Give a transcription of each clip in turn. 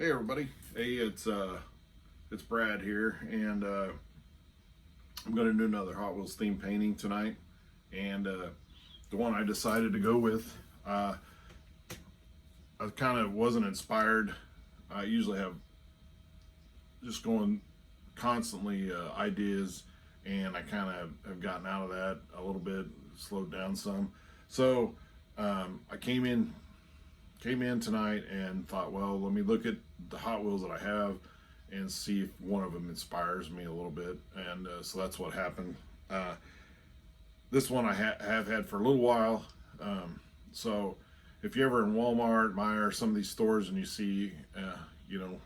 Hey everybody. Hey, it's Brad here, and I'm going to do another Hot Wheels theme painting tonight. And the one I decided to go with, I kind of wasn't inspired. I usually have just going constantly ideas, and I kind of have gotten out of that a little bit, slowed down some. So I came in tonight and thought, well, let me look at the Hot Wheels that I have and see if one of them inspires me a little bit. And so that's what happened. This one I have had for a little while. So if you're ever in Walmart, Meijer, some of these stores, and you see, you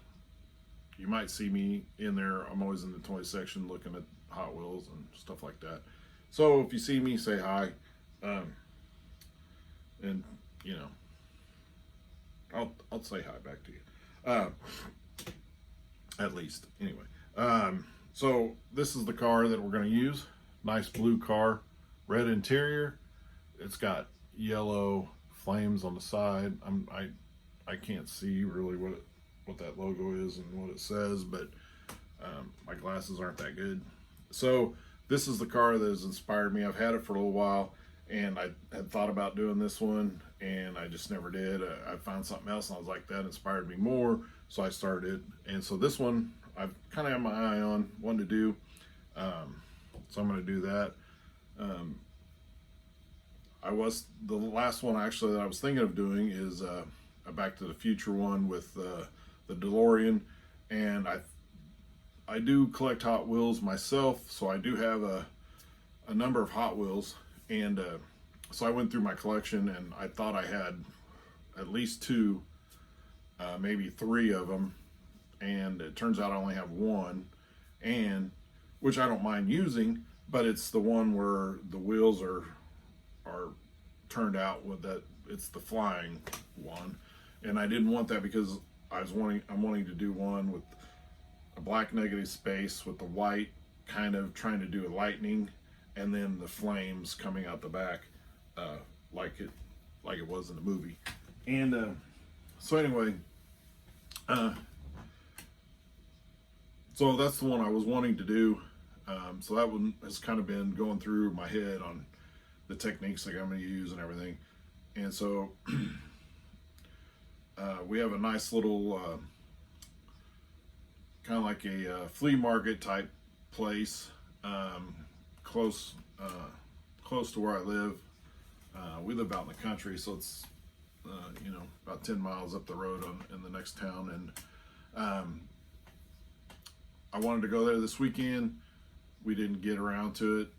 might see me in there. I'm always in the toy section looking at Hot Wheels and stuff like that. So if you see me, say hi. And I'll say hi back to you, at least. Anyway, so this is the car that we're going to use. Nice blue car, red interior. It's got yellow flames on the side. I can't see really what that logo is and what it says, but my glasses aren't that good. So this is the car that has inspired me. I've had it for a little while, and I had thought about doing this one, and I just never did. I found something else, and I was like, that inspired me more, so I started. And so this one, I've kind of had my eye on, one to do. So I'm going to do that. The last one actually that I was thinking of doing is a Back to the Future one with the DeLorean, and I do collect Hot Wheels myself, so I do have a number of Hot Wheels. And so I went through my collection, and I thought I had at least two, maybe three of them, and it turns out I only have one, and which I don't mind using, but it's the one where the wheels are turned out with that. It's the flying one, and I didn't want that because I'm wanting to do one with a black negative space with the white, kind of trying to do a lightning, and then the flames coming out the back, like it was in the movie. And so anyway, so that's the one I was wanting to do. So that one has kind of been going through my head on the techniques that I'm going to use and everything. And so we have a nice little kind of like a flea market type place, close to where I live. We live out in the country, so it's about 10 miles up the road in the next town. And I wanted to go there this weekend. We didn't get around to it.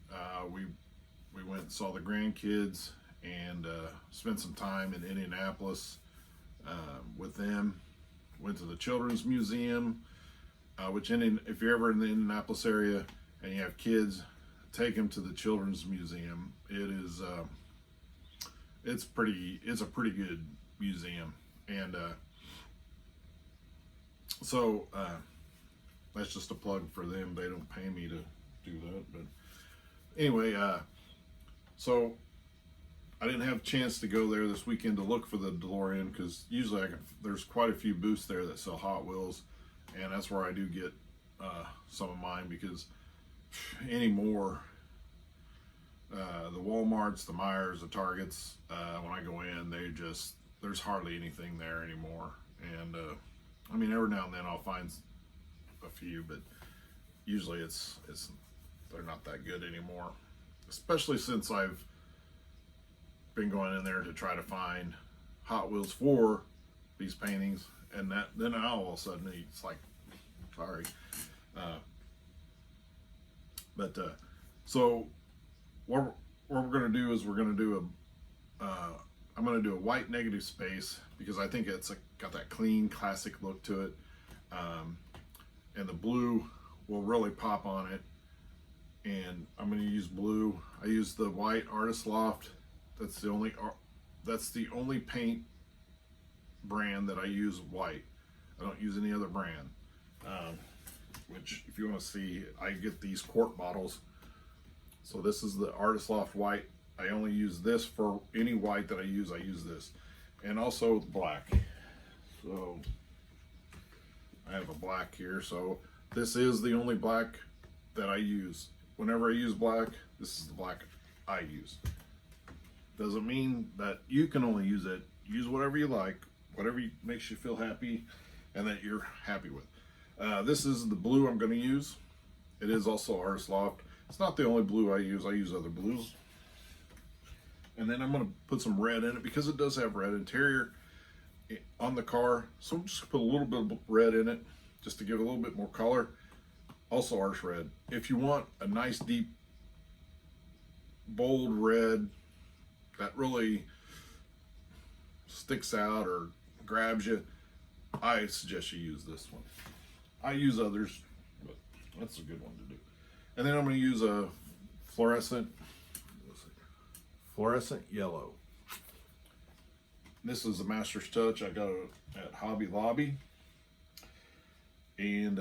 We went and saw the grandkids and spent some time in Indianapolis with them. Went to the Children's Museum, which if you're ever in the Indianapolis area and you have kids, take them to the Children's Museum. It's a pretty good museum. And so that's just a plug for them. They don't pay me to do that, but anyway, so I didn't have a chance to go there this weekend to look for the DeLorean, because usually there's quite a few booths there that sell Hot Wheels, and that's where I do get some of mine, because anymore, the Walmarts, the Meijers, the Targets, when I go in, there's hardly anything there anymore. And I mean, every now and then I'll find a few, but usually they're not that good anymore, especially since I've been going in there to try to find Hot Wheels for these paintings, and then all of a sudden it's like, sorry. So what we're going to do is I'm going to do a white negative space, because I think it's got that clean classic look to it, and the blue will really pop on it. And I'm going to use blue. I use the white Artist Loft. That's the only paint brand that I use white. I don't use any other brand. Which, if you want to see, I get these quart bottles. So this is the Artist Loft white. I only use this for any white that I use this. And also black. So I have a black here, so this is the only black that I use. Whenever I use black, this is the black I use. Doesn't mean that you can only use it. Use whatever you like, whatever makes you feel happy and that you're happy with. This is the blue I'm going to use. It is also Artist Loft. It's not the only blue I use other blues. And then I'm going to put some red in it because it does have red interior on the car. So I'm just put a little bit of red in it just to give it a little bit more color. Also Arch Red. If you want a nice deep bold red that really sticks out or grabs you, I suggest you use this one. I use others, but that's a good one to do. And then I'm going to use a fluorescent yellow. This is the Master's Touch. I got it at Hobby Lobby. And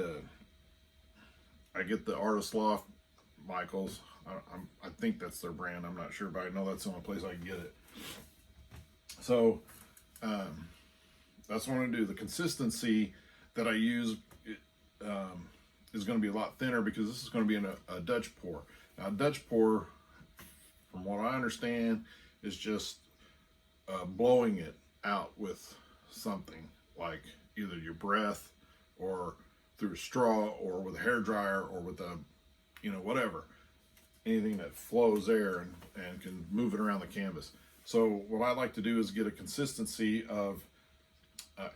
I get the Artist Loft Michaels. I think that's their brand. I'm not sure, but I know that's the only place I can get it. So that's what I'm going to do. The consistency that I use is going to be a lot thinner because this is going to be in a Dutch pour. Now, Dutch pour, from what I understand, is just blowing it out with something like either your breath or through a straw or with a hair dryer or with a, whatever. Anything that flows air and can move it around the canvas. So what I like to do is get a consistency of,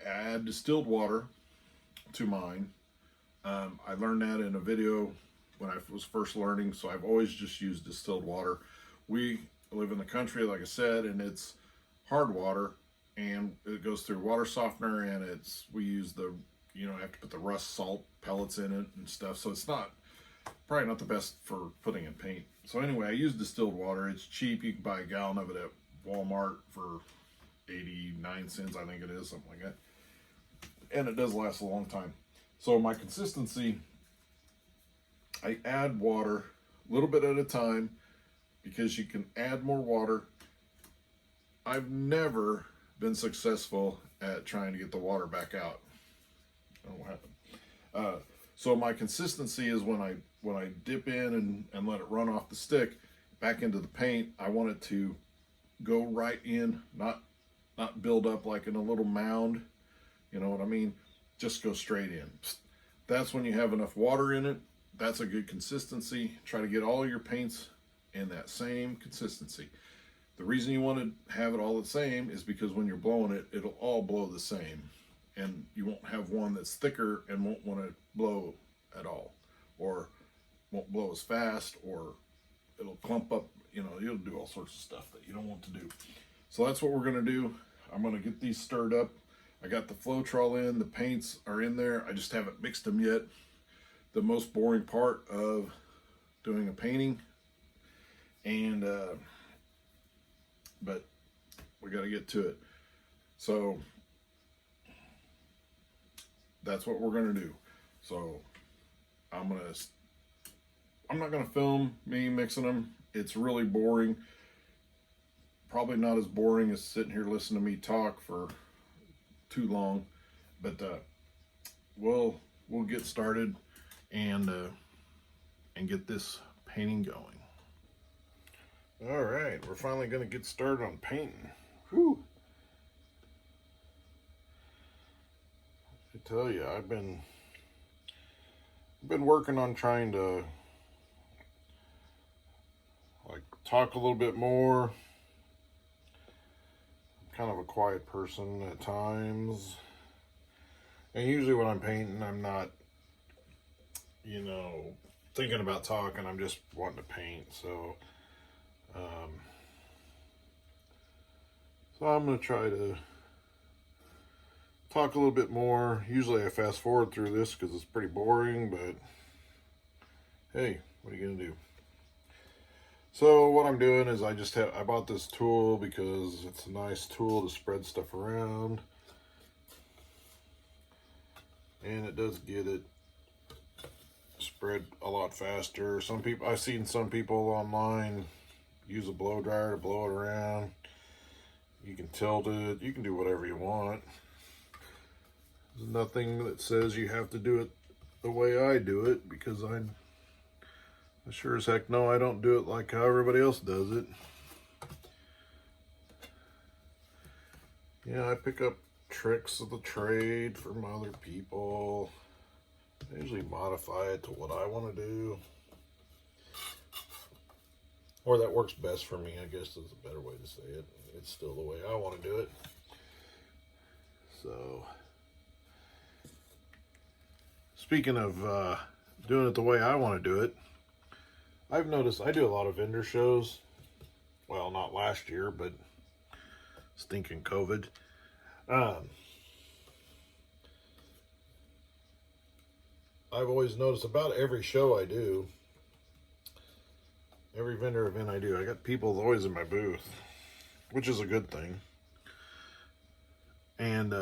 add distilled water to mine. I learned that in a video when I was first learning, so I've always just used distilled water. We live in the country, like I said, and it's hard water, and it goes through water softener, and we use the, have to put the rust salt pellets in it and stuff, so it's probably not the best for putting in paint. So anyway, I use distilled water. It's cheap. You can buy a gallon of it at Walmart for 89 cents, I think it is, something like that. And it does last a long time. So my consistency, I add water a little bit at a time because you can add more water. I've never been successful at trying to get the water back out. I don't know what happened. So my consistency is when I dip in and let it run off the stick back into the paint, I want it to go right in, not build up like in a little mound. You know what I mean? Just go straight in. That's when you have enough water in it. That's a good consistency. Try to get all your paints in that same consistency. The reason you want to have it all the same is because when you're blowing it, it'll all blow the same. And you won't have one that's thicker and won't want to blow at all. Or won't blow as fast, or it'll clump up. You'll do all sorts of stuff that you don't want to do. So that's what we're going to do. I'm going to get these stirred up. I got the Floetrol in, the paints are in there. I just haven't mixed them yet. The most boring part of doing a painting. And, but we got to get to it. So that's what we're going to do. So I'm not going to film me mixing them. It's really boring. Probably not as boring as sitting here listening to me talk for too long, but we'll get started and get this painting going. All right, we're finally going to get started on painting. Whew. I tell you, I've been working on trying to talk a little bit more. I'm kind of a quiet person at times, and usually when I'm painting, I'm not thinking about talking. I'm just wanting to paint. So I'm going to try to talk a little bit more. Usually I fast forward through this because it's pretty boring, but hey, what are you going to do? So what I'm doing is I bought this tool because it's a nice tool to spread stuff around, and it does get it spread a lot faster. I've seen some people online use a blow dryer to blow it around. You can tilt it, you can do whatever you want. There's nothing that says you have to do it the way I do it, because I sure as heck know I don't do it like how everybody else does it. Yeah, I pick up tricks of the trade from other people. I usually modify it to what I want to do. Or that works best for me, I guess is a better way to say it. It's still the way I want to do it. So, speaking of doing it the way I want to do it, I've noticed I do a lot of vendor shows. Well, not last year, but stinking COVID. I've always noticed about every show I do, every vendor event I do, I got people always in my booth, which is a good thing. And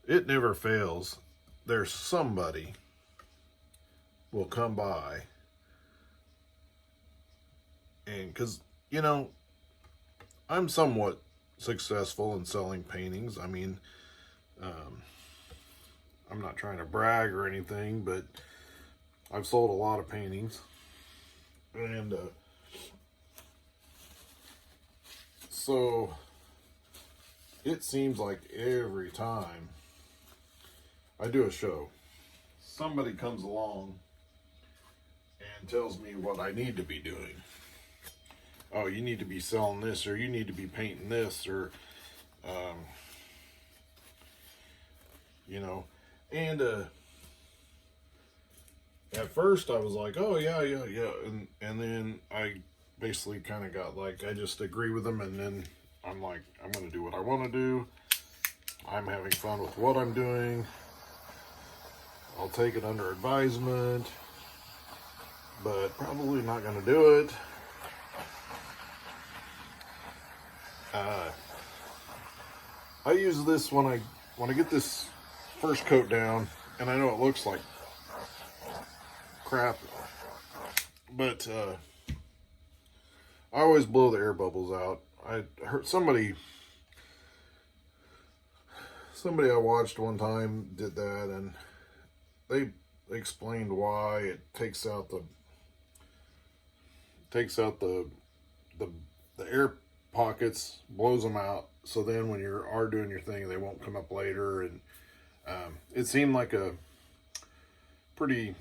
it never fails. There's somebody will come by, and because, you know, I'm somewhat successful in selling paintings. I mean, I'm not trying to brag or anything, but I've sold a lot of paintings. And so it seems like every time I do a show, somebody comes along and tells me what I need to be doing. Oh, you need to be selling this, or you need to be painting this, or, you know, and at first I was like, oh, yeah, and then I basically kind of got like, I just agree with them, and then I'm like, I'm going to do what I want to do. I'm having fun with what I'm doing. I'll take it under advisement, but probably not going to do it. I use this when I get this first coat down, and I know it looks like crap, but I always blow the air bubbles out. I heard somebody I watched one time did that, and they explained why. It takes out the air pockets, blows them out, so then when you are doing your thing, they won't come up later. And it seemed like a pretty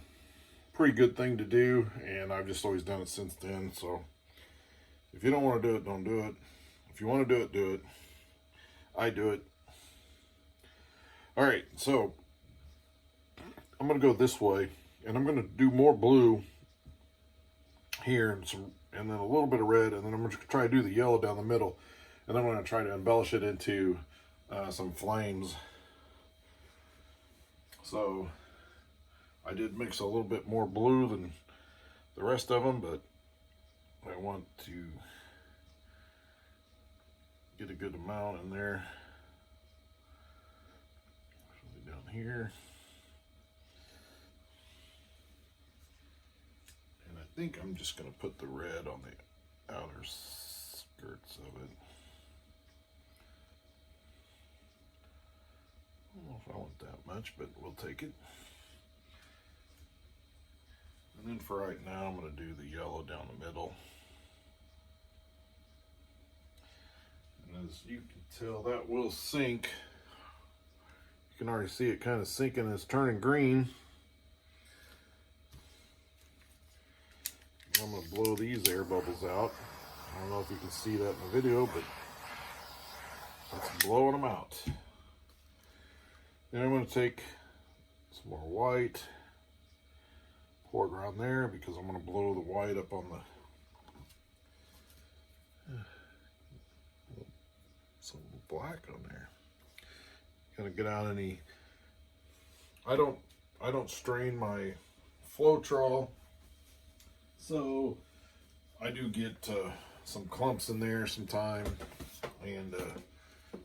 good thing to do, and I've just always done it since then. So if you don't want to do it, don't do it. If you want to do it, do it. I do it. All right, so I'm going to go this way, and I'm going to do more blue here, and then a little bit of red, and then I'm going to try to do the yellow down the middle, and then I'm going to try to embellish it into some flames. So I did mix a little bit more blue than the rest of them, but I want to get a good amount in there. Down here. And I think I'm just going to put the red on the outer skirts of it. I don't know if I want that much, but we'll take it. And then for right now, I'm going to do the yellow down the middle. And as you can tell, that will sink. You can already see it kind of sinking. It's turning green. I'm going to blow these air bubbles out. I don't know if you can see that in the video, but it's blowing them out. Then I'm going to take some more white, pour it around there, because I'm going to blow the white up on the some black on there. Gonna get out any. I don't strain my Floetrol, so I do get some clumps in there sometime, and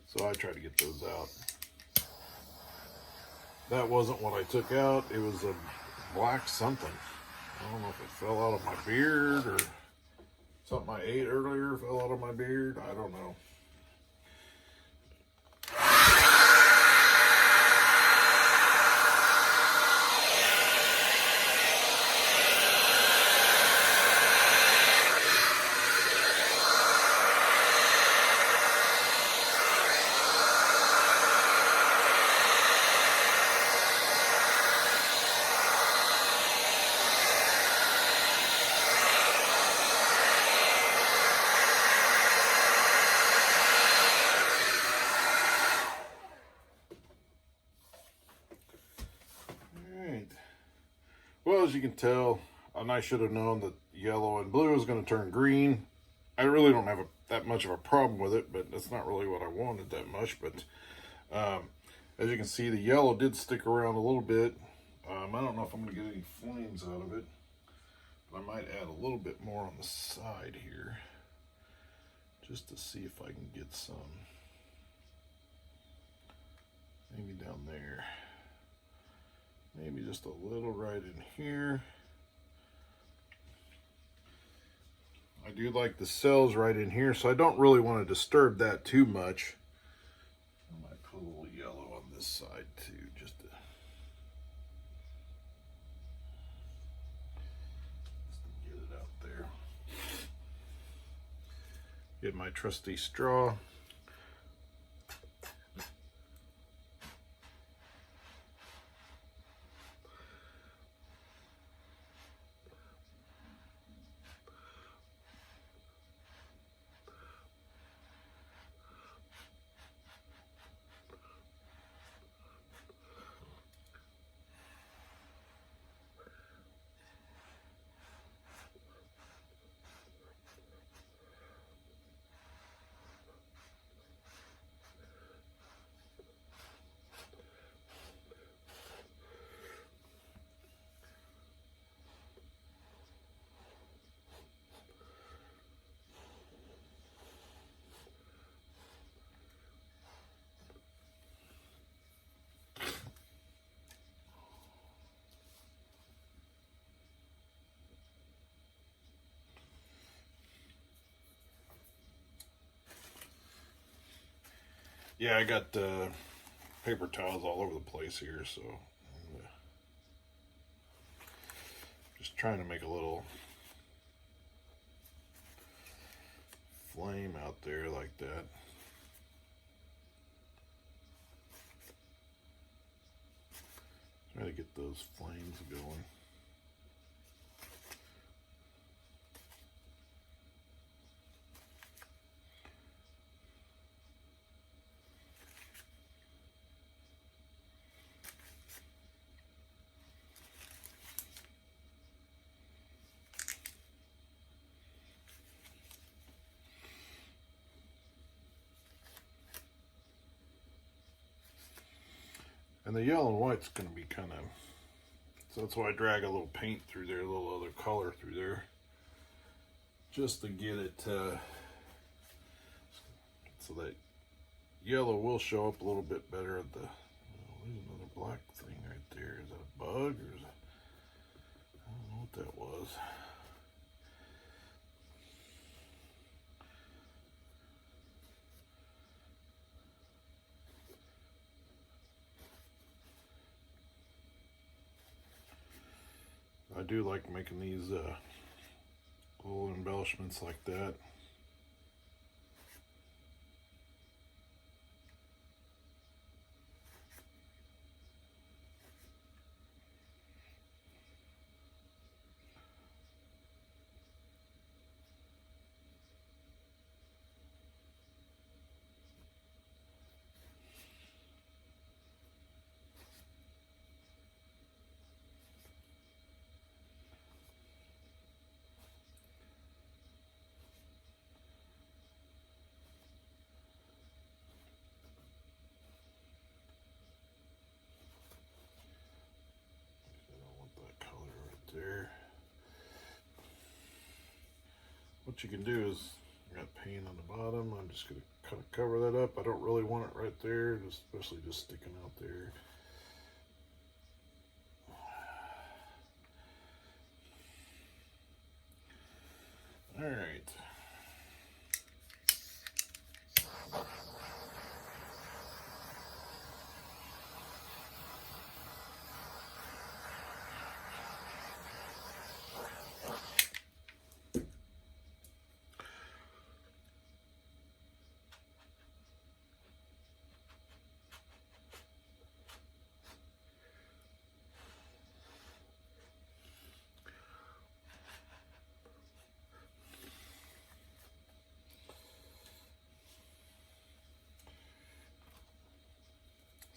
so I try to get those out. That wasn't what I took out. It was a black something. I don't know if it fell out of my beard or something I ate earlier fell out of my beard. I don't know. So as you can tell, and I should have known that yellow and blue is going to turn green. I really don't have that much of a problem with it, but that's not really what I wanted that much. But as you can see, the yellow did stick around a little bit. I don't know if I'm going to get any flames out of it, but I might add a little bit more on the side here, just to see if I can get some, maybe down there, maybe just a little right in here. I do like the cells right in here, so I don't really want to disturb that too much. I might put a little yellow on this side too, just to get it out there. Get my trusty straw. Yeah, I got paper towels all over the place here, so I'm just trying to make a little flame out there like that. Try to get those flames going. And the yellow and white's going to be kind of, so that's why I drag a little paint through there, a little other color through there, just to get it, so that yellow will show up a little bit better at the, oh, there's another black thing right there. Is that a bug or is that, I don't know what that was. I do like making these little embellishments like that. There. What you can do is, I got paint on the bottom, I'm just going to kind of cover that up. I don't really want it right there, especially just sticking out there. All right.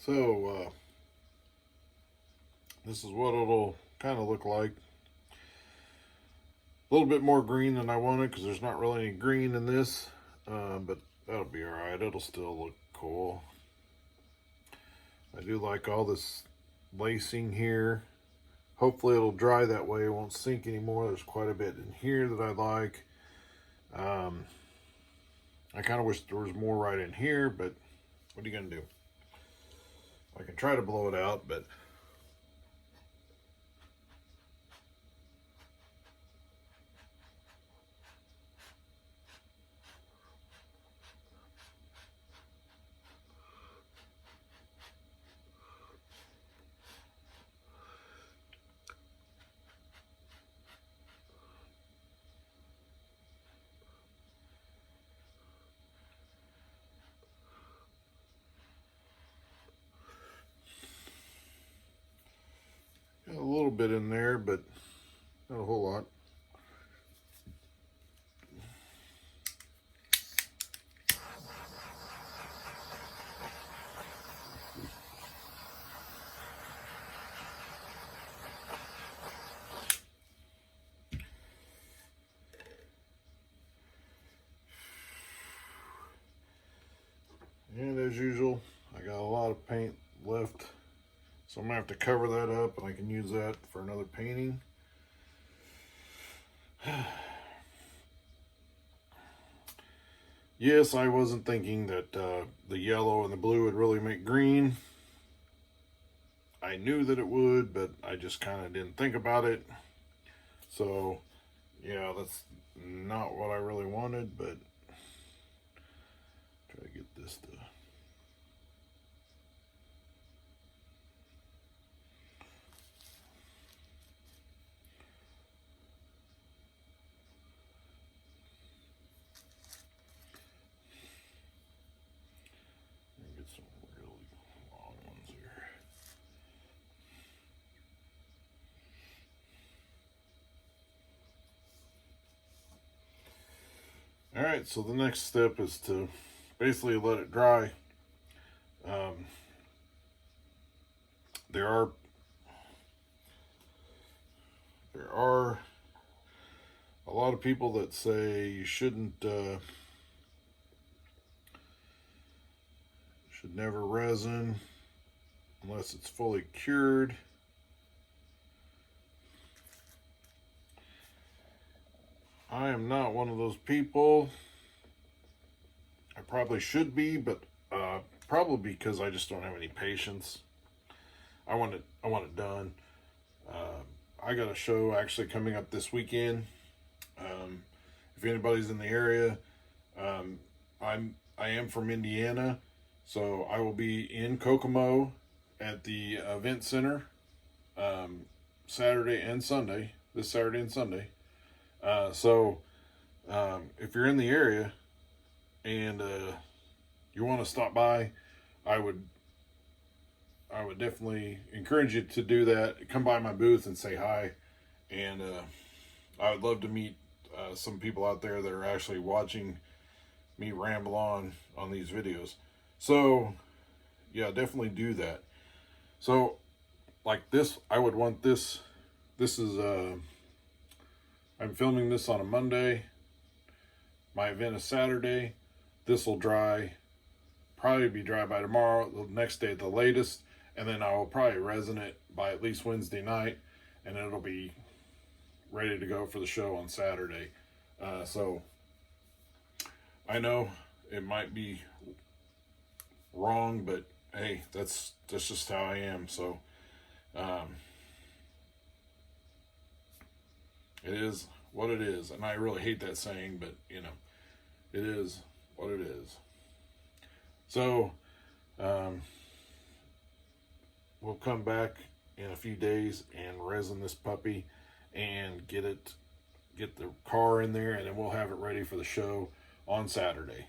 So, this is what it'll kind of look like. A little bit more green than I wanted because there's not really any green in this, but that'll be alright. It'll still look cool. I do like all this lacing here. Hopefully it'll dry that way. It won't sink anymore. There's quite a bit in here that I like. I kind of wish there was more right in here, but what are you going to do? I can try to blow it out, but got a little bit in there, but not a whole lot. And as usual, I got a lot of paint left, so I'm gonna have to cover that up, and I can use that for another painting. Yes, I wasn't thinking that the yellow and the blue would really make green. I knew that it would, but I just kind of didn't think about it. So, yeah, that's not what I really wanted, but try to get this to... get some really long ones here. All right, so the next step is to basically let it dry. There are a lot of people that say you should never resin unless it's fully cured. I am not one of those people. I probably should be, but probably because I just don't have any patience. I want it done. I got a show actually coming up this weekend. If anybody's in the area, I am from Indiana, so I will be in Kokomo at the event center Saturday and Sunday. This Saturday and Sunday. So if you're in the area and you want to stop by, I would definitely encourage you to do that. Come by my booth and say hi, and I would love to meet some people out there that are actually watching me ramble on these videos. So yeah, definitely do that. So like this, I would want this. This is I'm filming this on a Monday. My event is Saturday. This will dry, probably be dry by tomorrow, the next day at the latest, and then I will probably resin it by at least Wednesday night, and it'll be ready to go for the show on Saturday. So I know it might be wrong, but hey, that's just how I am. So it is what it is, and I really hate that saying, but you know, it is what it is. So we'll come back in a few days and resin this puppy and get the car in there, and then we'll have it ready for the show on Saturday.